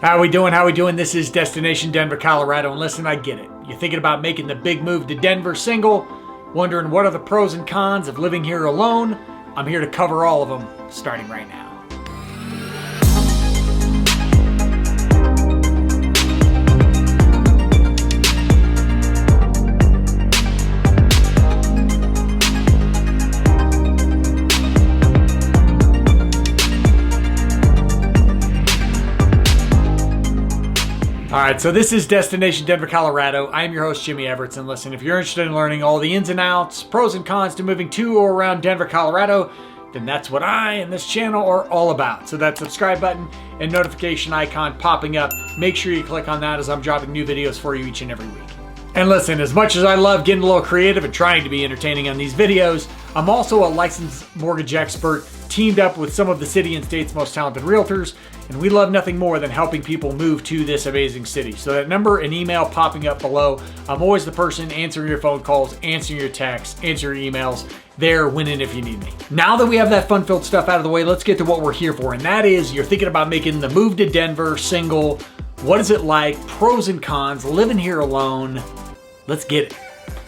How we doing? How we doing? This is Destination Denver, Colorado. And listen, I get it. You're thinking about making the big move to Denver single, wondering what are the pros and cons of living here alone. I'm here to cover all of them, starting right now. All right, so this is Destination Denver, Colorado. I'm your host, Jimmy Everts, and listen, if you're interested in learning all the ins and outs, pros and cons to moving to or around Denver, Colorado, then that's what I and this channel are all about. So that subscribe button and notification icon popping up, make sure you click on that as I'm dropping new videos for you each and every week. And listen, as much as I love getting a little creative and trying to be entertaining on these videos, I'm also a licensed mortgage expert, teamed up with some of the city and state's most talented realtors, and we love nothing more than helping people move to this amazing city. So that number and email popping up below, I'm always the person answering your phone calls, answering your texts, answering your emails, there when and if you need me. Now that we have that fun-filled stuff out of the way, let's get to what we're here for, and that is you're thinking about making the move to Denver single. What is it like? Pros and cons, living here alone. Let's get it.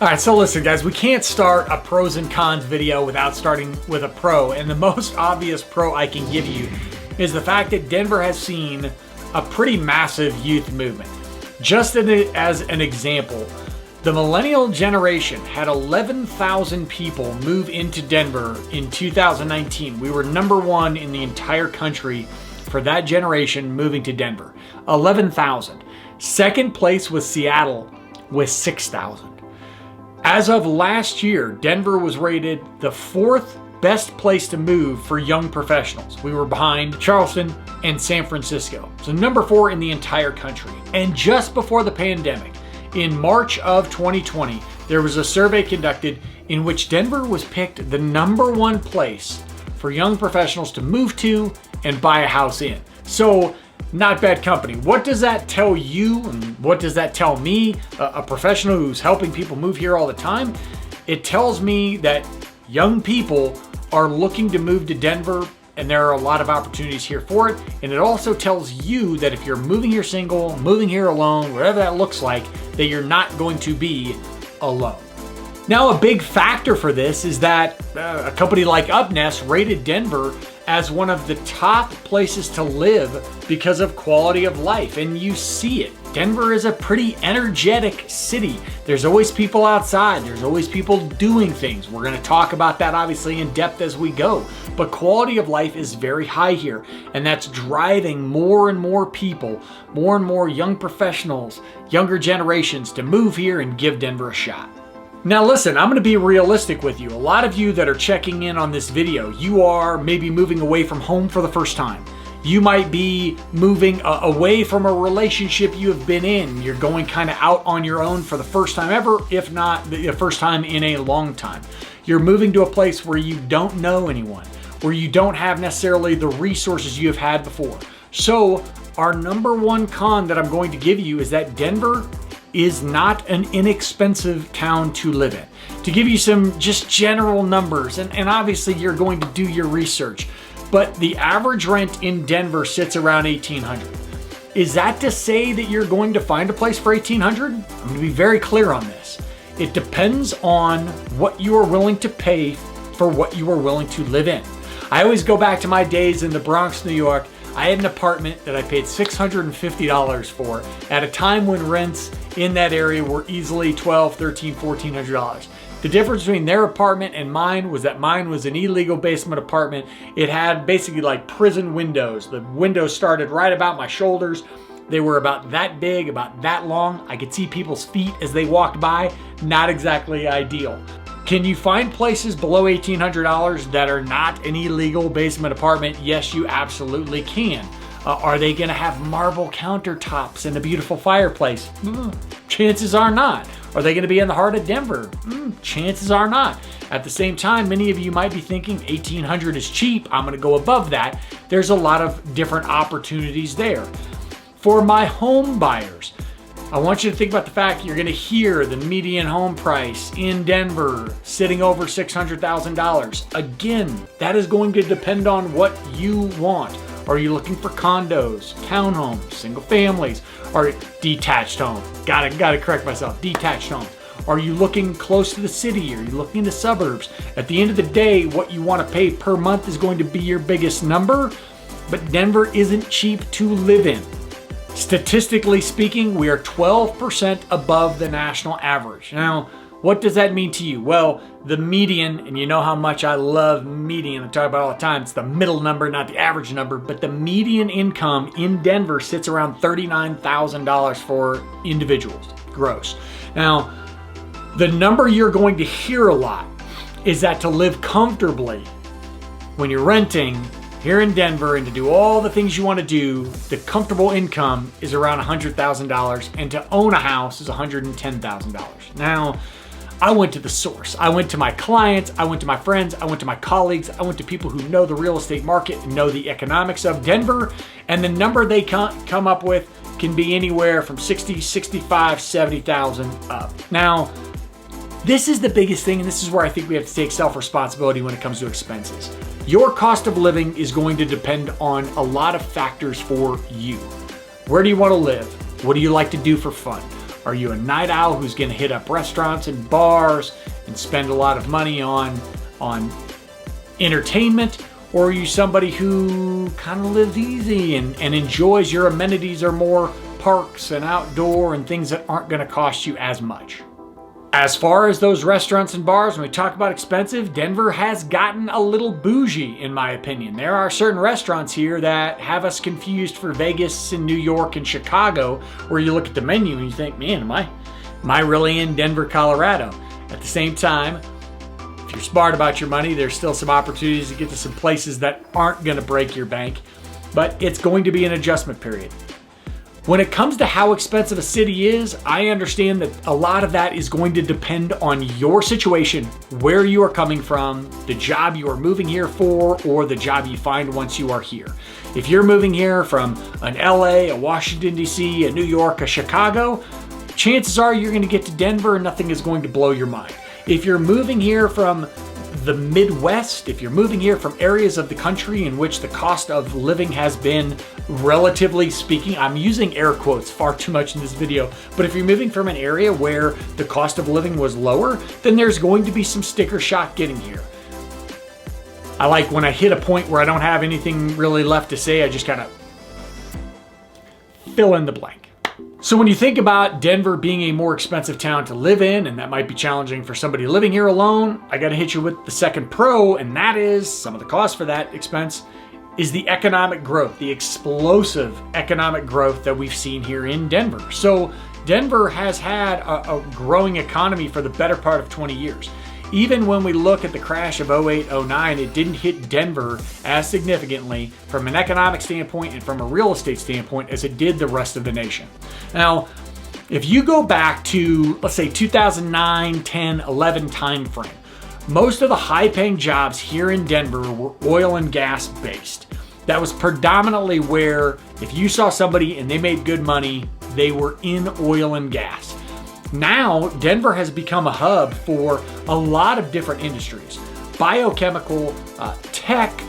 All right, so listen guys, we can't start a pros and cons video without starting with a pro, and the most obvious pro I can give you is the fact that Denver has seen a pretty massive youth movement. Just as an example, the millennial generation had 11,000 people move into Denver in 2019. We were number one in the entire country for that generation moving to Denver. 11,000. Second place was Seattle with 6,000. As of last year, Denver was rated the fourth best place to move for young professionals. We were behind Charleston and San Francisco. So number 4 in the entire country. And just before the pandemic, in March of 2020, there was a survey conducted in which Denver was picked the number 1 place for young professionals to move to and buy a house in. So not bad company. What does that tell you and what does that tell me, a professional who's helping people move here all the time? It tells me that young people are looking to move to Denver and there are a lot of opportunities here for it. And it also tells you that if you're moving here single, moving here alone, whatever that looks like, that you're not going to be alone. Now, a big factor for this is that a company like UpNest rated Denver as one of the top places to live because of quality of life, and you see it. Denver is a pretty energetic city. There's always people outside. There's always people doing things. We're gonna talk about that obviously in depth as we go, but quality of life is very high here, and that's driving more and more people, more and more young professionals, younger generations to move here and give Denver a shot. Now listen, I'm gonna be realistic with you. A lot of you that are checking in on this video, you are maybe moving away from home for the first time. You might be moving away from a relationship you have been in. You're going kind of out on your own for the first time ever, if not the first time in a long time. You're moving to a place where you don't know anyone, where you don't have necessarily the resources you have had before. So our number 1 con that I'm going to give you is that Denver is not an inexpensive town to live in. To give you some just general numbers, and obviously you're going to do your research, but the average rent in Denver sits around $1,800. Is that to say that you're going to find a place for $1,800? I'm going to be very clear on this. It depends on what you are willing to pay for what you are willing to live in. I always go back to my days in the Bronx, New York. I had an apartment that I paid $650 for at a time when rents in that area were easily $1,200, $1,300, $1,400. The difference between their apartment and mine was that mine was an illegal basement apartment. It had basically like prison windows. The windows started right about my shoulders. They were about that big, about that long. I could see people's feet as they walked by. Not exactly ideal. Can you find places below $1,800 that are not an illegal basement apartment? Yes, you absolutely can. Are they gonna have marble countertops and a beautiful fireplace? Chances are not. Are they gonna be in the heart of Denver? Chances are not. At the same time, many of you might be thinking $1,800 is cheap, I'm gonna go above that. There's a lot of different opportunities there. For my home buyers, I want you to think about the fact you're gonna hear the median home price in Denver sitting over $600,000. Again, that is going to depend on what you want. Are you looking for condos, townhomes, single families, or detached homes? Gotta correct myself, detached homes. Are you looking close to the city? Are you looking in the suburbs? At the end of the day, what you want to pay per month is going to be your biggest number, but Denver isn't cheap to live in. Statistically speaking, we are 12% above the national average. Now, what does that mean to you? Well, the median, and you know how much I love median, I talk about it all the time, it's the middle number, not the average number, but the median income in Denver sits around $39,000 for individuals, gross. Now, the number you're going to hear a lot is that to live comfortably when you're renting here in Denver and to do all the things you want to do, the comfortable income is around $100,000, and to own a house is $110,000. Now, I went to the source. I went to my clients, I went to my friends, I went to my colleagues, I went to people who know the real estate market and know the economics of Denver, and the number they come up with can be anywhere from 60, 65, 70,000 up. Now, this is the biggest thing, and this is where I think we have to take self-responsibility when it comes to expenses. Your cost of living is going to depend on a lot of factors for you. Where do you want to live? What do you like to do for fun? Are you a night owl who's going to hit up restaurants and bars and spend a lot of money on entertainment? Or are you somebody who kind of lives easy and enjoys your amenities are more parks and outdoor and things that aren't going to cost you as much? As far as those restaurants and bars, when we talk about expensive, Denver has gotten a little bougie, in my opinion. There are certain restaurants here that have us confused for Vegas and New York and Chicago, where you look at the menu and you think, man, am I really in Denver, Colorado? At the same time, if you're smart about your money, there's still some opportunities to get to some places that aren't going to break your bank, but it's going to be an adjustment period. When it comes to how expensive a city is, I understand that a lot of that is going to depend on your situation, where you are coming from, the job you are moving here for, or the job you find once you are here. If you're moving here from an LA, a Washington, D.C., a New York, a Chicago, chances are you're going to get to Denver and nothing is going to blow your mind. If you're moving here from the Midwest, if you're moving here from areas of the country in which the cost of living has been, relatively speaking, I'm using air quotes far too much in this video, but if you're moving from an area where the cost of living was lower, then there's going to be some sticker shock getting here. I like when I hit a point where I don't have anything really left to say, I just kind of fill in the blank. So when you think about Denver being a more expensive town to live in, and that might be challenging for somebody living here alone, I got to hit you with the second pro, and that is some of the cost for that expense is the economic growth, the explosive economic growth that we've seen here in Denver. So Denver has had a growing economy for the better part of 20 years. Even when we look at the crash of 08, 09, it didn't hit Denver as significantly from an economic standpoint and from a real estate standpoint as it did the rest of the nation. Now, if you go back to, let's say, 2009, 10, 11 timeframe, most of the high-paying jobs here in Denver were oil and gas based. That was predominantly where if you saw somebody and they made good money, they were in oil and gas. Now, Denver has become a hub for a lot of different industries. Biochemical, tech,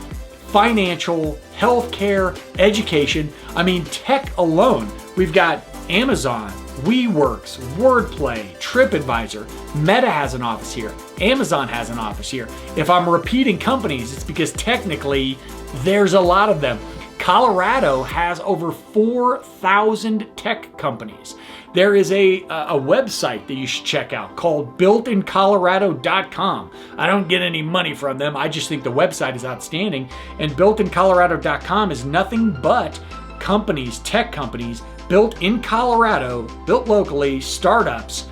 financial, healthcare, education. I mean, tech alone, we've got Amazon, WeWorks, Wordplay, TripAdvisor. Meta has an office here. Amazon has an office here. If I'm repeating companies, it's because technically there's a lot of them. Colorado has over 4,000 tech companies. There is a website that you should check out called builtincolorado.com. I don't get any money from them. I just think the website is outstanding. And builtincolorado.com is nothing but companies, tech companies, built in Colorado, built locally, startups.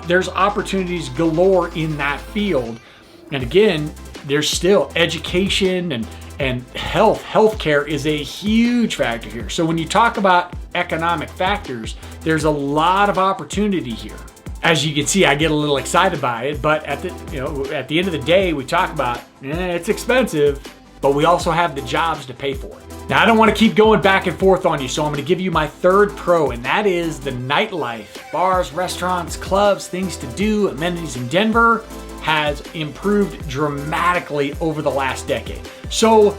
There's opportunities galore in that field. And again, there's still education and healthcare is a huge factor here. So when you talk about economic factors, there's a lot of opportunity here. As you can see, I get a little excited by it, but at the end of the day, we talk about it's expensive, but we also have the jobs to pay for it. Now, I don't want to keep going back and forth on you, so I'm going to give you my third pro, and that is the nightlife. Bars, restaurants, clubs, things to do, amenities in Denver has improved dramatically over the last decade. So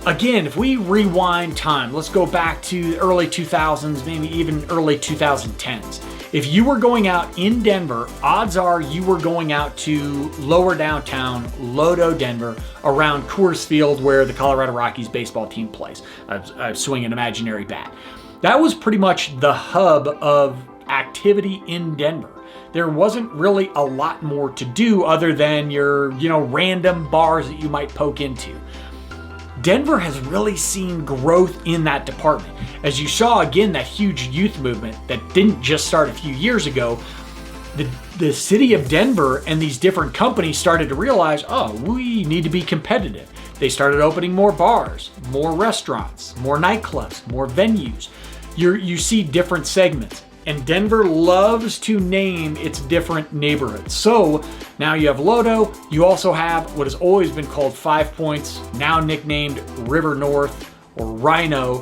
again, if we rewind time, let's go back to the early 2000s, maybe even early 2010s. If you were going out in Denver, odds are you were going out to lower downtown, Lodo, Denver, around Coors Field where the Colorado Rockies baseball team plays. I swing an imaginary bat. That was pretty much the hub of activity in Denver. There wasn't really a lot more to do other than your, random bars that you might poke into. Denver has really seen growth in that department. As you saw, again, that huge youth movement that didn't just start a few years ago, the city of Denver and these different companies started to realize, we need to be competitive. They started opening more bars, more restaurants, more nightclubs, more venues. You see different segments. And Denver loves to name its different neighborhoods. So now you have Lodo. You also have what has always been called 5 Points, now nicknamed River North or Rhino,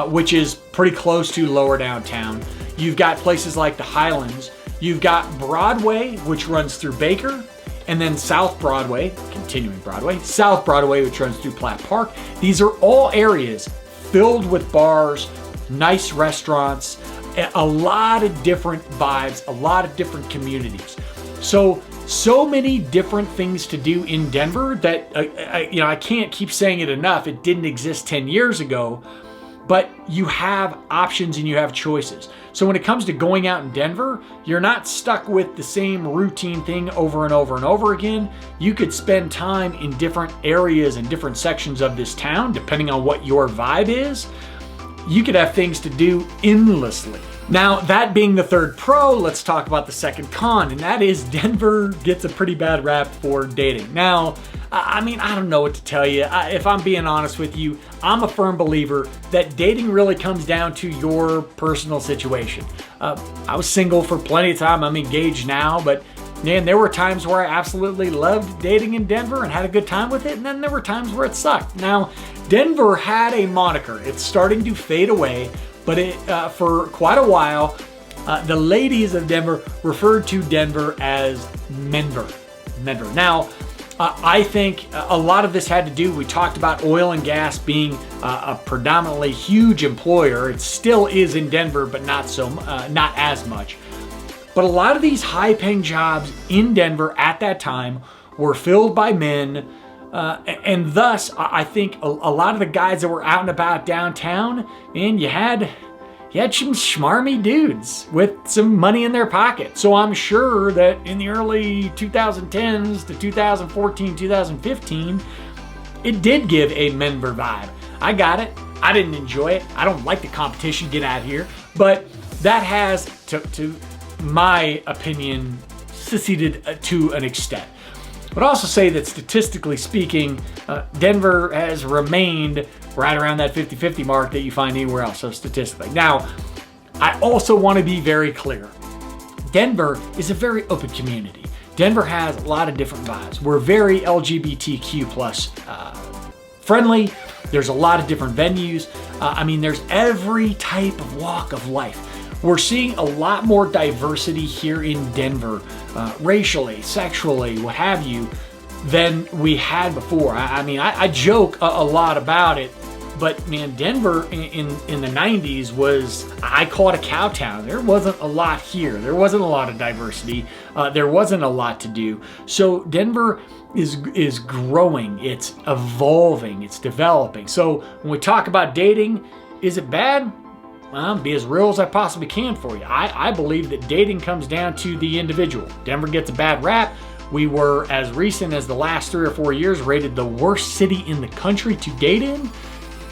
which is pretty close to lower downtown. You've got places like the Highlands. You've got Broadway, which runs through Baker, and then South Broadway, continuing Broadway, South Broadway, which runs through Platt Park. These are all areas filled with bars, nice restaurants, a lot of different vibes, a lot of different communities. So many different things to do in Denver that I can't keep saying it enough. It didn't exist 10 years ago, but you have options and you have choices. So when it comes to going out in Denver, you're not stuck with the same routine thing over and over and over again. You could spend time in different areas and different sections of this town, depending on what your vibe is. You could have things to do endlessly. Now, that being the third pro, let's talk about the second con, and that is Denver gets a pretty bad rap for dating. Now, I don't know what to tell you. If I'm being honest with you, I'm a firm believer that dating really comes down to your personal situation. I was single for plenty of time. I'm engaged now, but man, there were times where I absolutely loved dating in Denver and had a good time with it, and then there were times where it sucked. Now, Denver had a moniker. It's starting to fade away, but for quite a while, the ladies of Denver referred to Denver as Menver. Now, I think a lot of this had to do, we talked about oil and gas being a predominantly huge employer. It still is in Denver, but not as much. But a lot of these high-paying jobs in Denver at that time were filled by men, and thus I think a lot of the guys that were out and about downtown, man, you had some schmarmy dudes with some money in their pocket. So I'm sure that in the early 2010s to 2014, 2015, it did give a Menver vibe. I got it. I didn't enjoy it. I don't like the competition. Get out of here. But that has, to my opinion, seceded to an extent. But also say that statistically speaking, Denver has remained right around that 50-50 mark that you find anywhere else, so statistically. Now, I also want to be very clear. Denver is a very open community. Denver has a lot of different vibes. We're very LGBTQ plus friendly. There's a lot of different venues. There's every type of walk of life. We're seeing a lot more diversity here in Denver, racially, sexually, what have you, than we had before. I joke a lot about it, but man, Denver in the 90s was, I call it a cow town. There wasn't a lot here. There wasn't a lot of diversity. There wasn't a lot to do. So Denver is growing. It's evolving. It's developing. So when we talk about dating, is it bad? Well, be as real as I possibly can for you. I believe that dating comes down to the individual. Denver gets a bad rap. We were, as recent as the last 3 or 4 years, rated the worst city in the country to date in.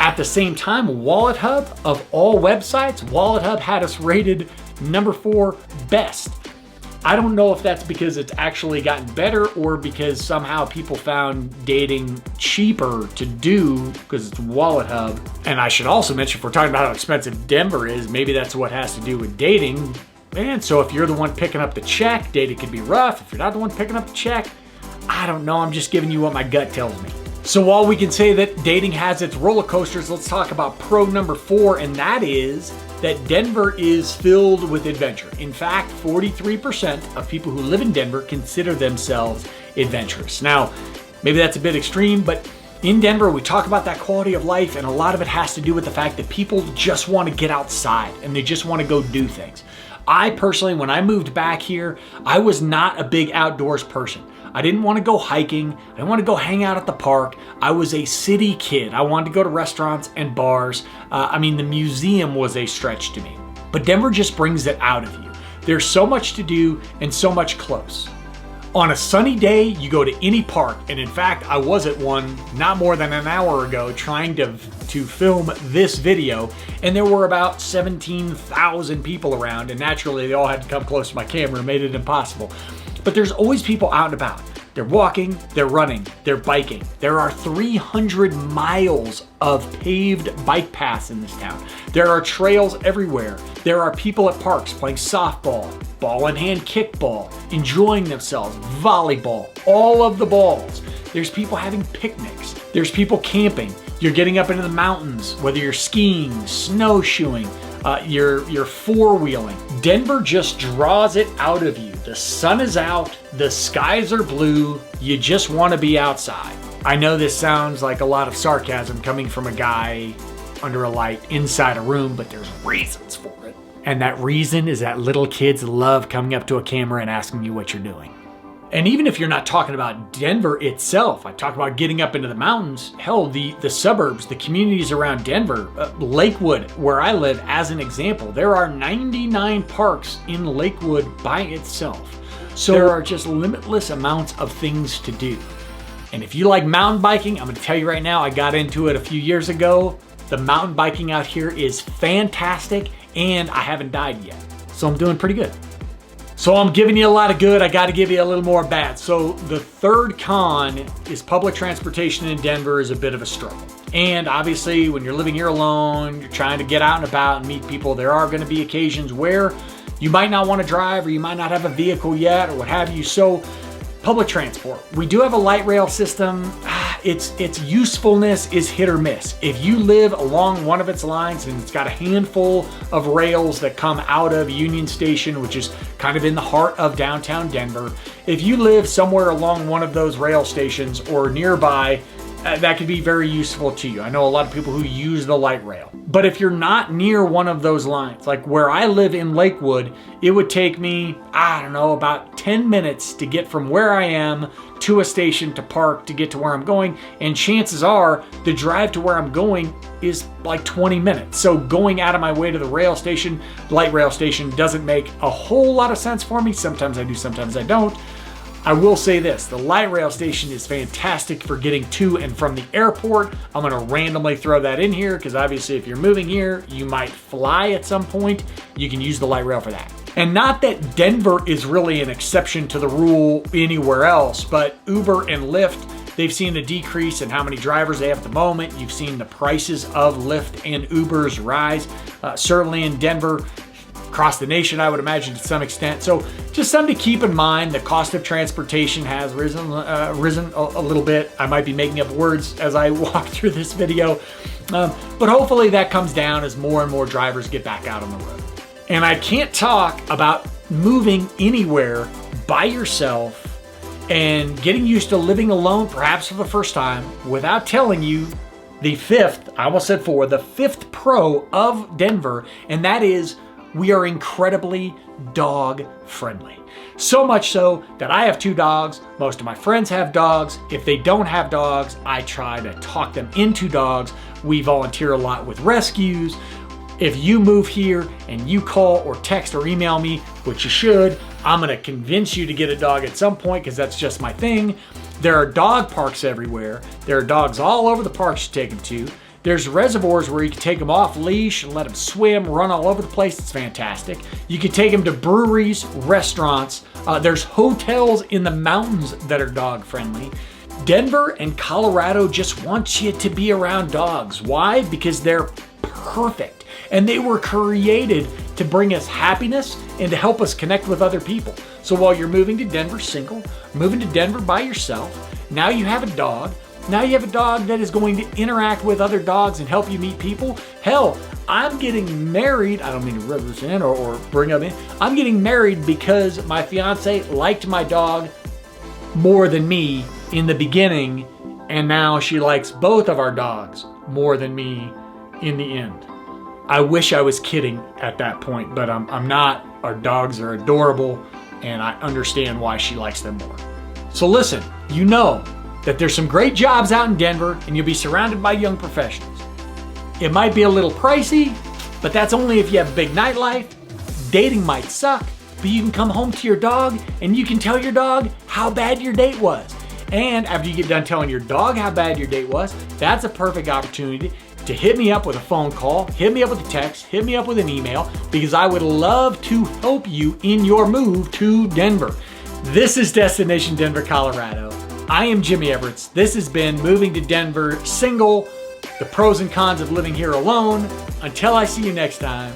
At the same time, Wallet Hub, of all websites, Wallet Hub had us rated number 4 best. I don't know if that's because it's actually gotten better or because somehow people found dating cheaper to do because it's Wallet Hub. And I should also mention, if we're talking about how expensive Denver is, maybe that's what has to do with dating. And so if you're the one picking up the check, dating can be rough. If you're not the one picking up the check, I don't know. I'm just giving you what my gut tells me. So while we can say that dating has its roller coasters, let's talk about pro number 4, and that is that Denver is filled with adventure. In fact, 43% of people who live in Denver consider themselves adventurous. Now, maybe that's a bit extreme, but In Denver, we talk about that quality of life, and a lot of it has to do with the fact that people just want to get outside and they just want to go do things. I personally, when I moved back here, I was not a big outdoors person. I didn't want to go hiking. I didn't want to go hang out at the park. I was a city kid. I wanted to go to restaurants and bars. The museum was a stretch to me. But Denver just brings it out of you. There's so much to do and so much close. On a sunny day, you go to any park, and in fact, I was at one not more than an hour ago trying to film this video, and there were about 17,000 people around, and naturally they all had to come close to my camera and made it impossible. But there's always people out and about. They're walking, they're running, they're biking. There are 300 miles of paved bike paths in this town. There are trails everywhere. There are people at parks playing softball, ball in hand kickball, enjoying themselves, volleyball, all of the balls. There's people having picnics. There's people camping. You're getting up into the mountains, whether you're skiing, snowshoeing, you're four-wheeling. Denver just draws it out of you. The sun is out, the skies are blue, you just want to be outside. I know this sounds like a lot of sarcasm coming from a guy under a light inside a room, but there's reasons for it. And that reason is that little kids love coming up to a camera and asking you what you're doing. And even if you're not talking about Denver itself, I talk about getting up into the mountains, hell, the suburbs, the communities around Denver, Lakewood, where I live, as an example, there are 99 parks in Lakewood by itself. So there are just limitless amounts of things to do. And if you like mountain biking, I'm gonna tell you right now, I got into it a few years ago. The mountain biking out here is fantastic, and I haven't died yet. So I'm doing pretty good. So I'm giving you a lot of good, I gotta give you a little more bad. So the third con is public transportation in Denver is a bit of a struggle. And obviously when you're living here alone, you're trying to get out and about and meet people, there are gonna be occasions where you might not wanna drive or you might not have a vehicle yet or what have you. So public transport. We do have a light rail system. Its usefulness is hit or miss. If you live along one of its lines and it's got a handful of rails that come out of Union Station, which is kind of in the heart of downtown Denver, if you live somewhere along one of those rail stations or nearby, that could be very useful to you. I know a lot of people who use the light rail. But if you're not near one of those lines, like where I live in Lakewood, it would take me, about 10 minutes to get from where I am to a station to park to get to where I'm going. And chances are the drive to where I'm going is like 20 minutes. So going out of my way to the rail station, light rail station, doesn't make a whole lot of sense for me. Sometimes I do, sometimes I don't. I will say this, the light rail station is fantastic for getting to and from the airport. I'm gonna randomly throw that in here because obviously if you're moving here, you might fly at some point. You can use the light rail for that. And not that Denver is really an exception to the rule anywhere else, but Uber and Lyft, they've seen a decrease in how many drivers they have at the moment. You've seen the prices of Lyft and Ubers rise, certainly in Denver. Across the nation, I would imagine to some extent. So just something to keep in mind. The cost of transportation has risen a little bit. I might be making up words as I walk through this video, but hopefully that comes down as more and more drivers get back out on the road. And I can't talk about moving anywhere by yourself and getting used to living alone, perhaps for the first time, without telling you the fifth pro of Denver, and that is we are incredibly dog friendly. So much so that I have 2 dogs. Most of my friends have dogs. If they don't have dogs, I try to talk them into dogs. We volunteer a lot with rescues. If you move here and you call or text or email me, which you should, I'm gonna convince you to get a dog at some point because that's just my thing. There are dog parks everywhere. There are dogs all over the parks you take them to. There's reservoirs where you can take them off leash and let them swim, run all over the place. It's fantastic. You can take them to breweries, restaurants. There's hotels in the mountains that are dog friendly. Denver and Colorado just want you to be around dogs. Why? Because they're perfect. And they were created to bring us happiness and to help us connect with other people. So while you're moving to Denver single, moving to Denver by yourself, now you have a dog. Now you have a dog that is going to interact with other dogs and help you meet people. Hell, I'm getting married. I don't mean to rub this in or bring up in. I'm getting married because my fiance liked my dog more than me in the beginning. And now she likes both of our dogs more than me in the end. I wish I was kidding at that point, but I'm not. Our dogs are adorable, and I understand why she likes them more. So listen, you know that there's some great jobs out in Denver, and you'll be surrounded by young professionals. It might be a little pricey, but that's only if you have a big nightlife. Dating might suck, but you can come home to your dog and you can tell your dog how bad your date was. And after you get done telling your dog how bad your date was, that's a perfect opportunity to hit me up with a phone call, hit me up with a text, hit me up with an email, because I would love to help you in your move to Denver. This is Destination Denver, Colorado. I am Jimmy Everetts. This has been Moving to Denver Single, the pros and cons of living here alone. Until I see you next time,